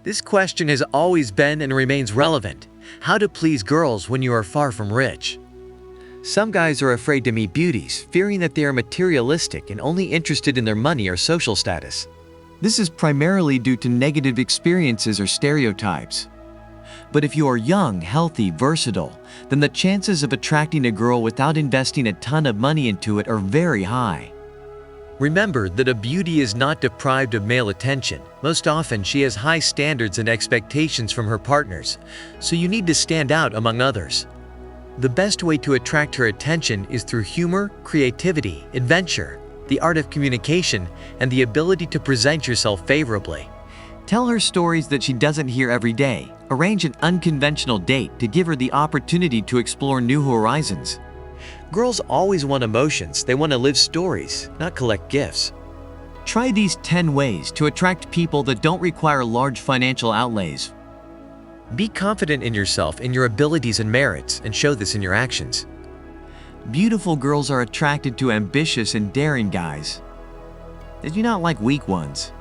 This question has always been and remains relevant. How to please girls when you are far from rich. Some guys are afraid to meet beauties, fearing that they are materialistic and only interested in their money or social status. This is primarily due to negative experiences or stereotypes. But if you are young, healthy, versatile, then the chances of attracting a girl without investing a ton of money into it are very high. Remember that a beauty is not deprived of male attention. Most often, she has high standards and expectations from her partners, so you need to stand out among others. The best way to attract her attention is through humor, creativity, adventure, the art of communication, and the ability to present yourself favorably. Tell her stories that she doesn't hear every day. Arrange an unconventional date to give her the opportunity to explore new horizons. Girls always want emotions. They want to live stories, not collect gifts. Try these 10 ways to attract people that don't require large financial outlays. Be confident in yourself, in your abilities and merits, and show this in your actions. Beautiful girls are attracted to ambitious and daring guys. They do not like weak ones.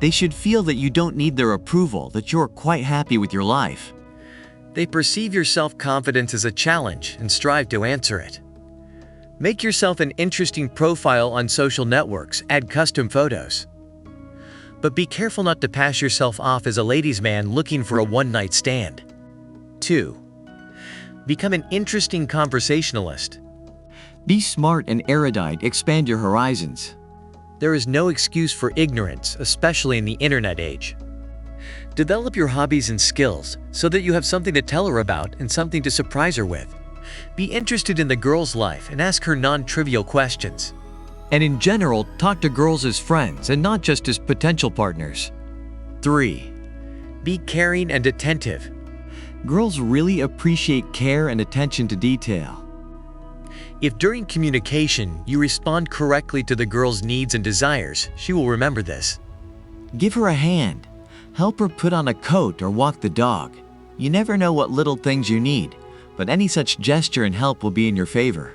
They should feel that you don't need their approval, that you're quite happy with your life. They perceive your self-confidence as a challenge and strive to answer it. Make yourself an interesting profile on social networks, add custom photos. But be careful not to pass yourself off as a ladies' man looking for a one-night stand. 2. Become an interesting conversationalist. Be smart and erudite, expand your horizons. There is no excuse for ignorance, especially in the internet age. Develop your hobbies and skills so that you have something to tell her about and something to surprise her with. Be interested in the girl's life and ask her non-trivial questions. And in general, talk to girls as friends and not just as potential partners. 3. Be caring and attentive. Girls really appreciate care and attention to detail. If during communication you respond correctly to the girl's needs and desires, she will remember this. Give her a hand. Help her put on a coat or walk the dog. You never know what little things you need, but any such gesture and help will be in your favor.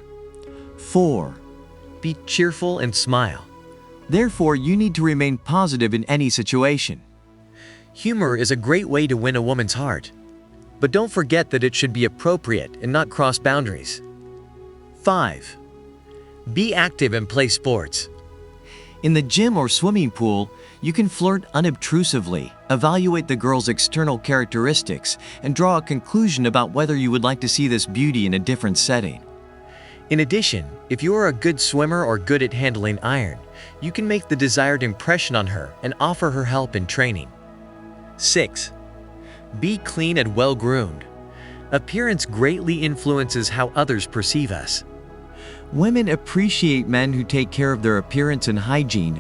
4. Be cheerful and smile. Therefore, you need to remain positive in any situation. Humor is a great way to win a woman's heart. But don't forget that it should be appropriate and not cross boundaries. 5. Be active and play sports. In the gym or swimming pool, you can flirt unobtrusively, evaluate the girl's external characteristics, and draw a conclusion about whether you would like to see this beauty in a different setting. In addition, if you are a good swimmer or good at handling iron, you can make the desired impression on her and offer her help in training. 6. Be clean and well-groomed. Appearance greatly influences how others perceive us. Women appreciate men who take care of their appearance and hygiene,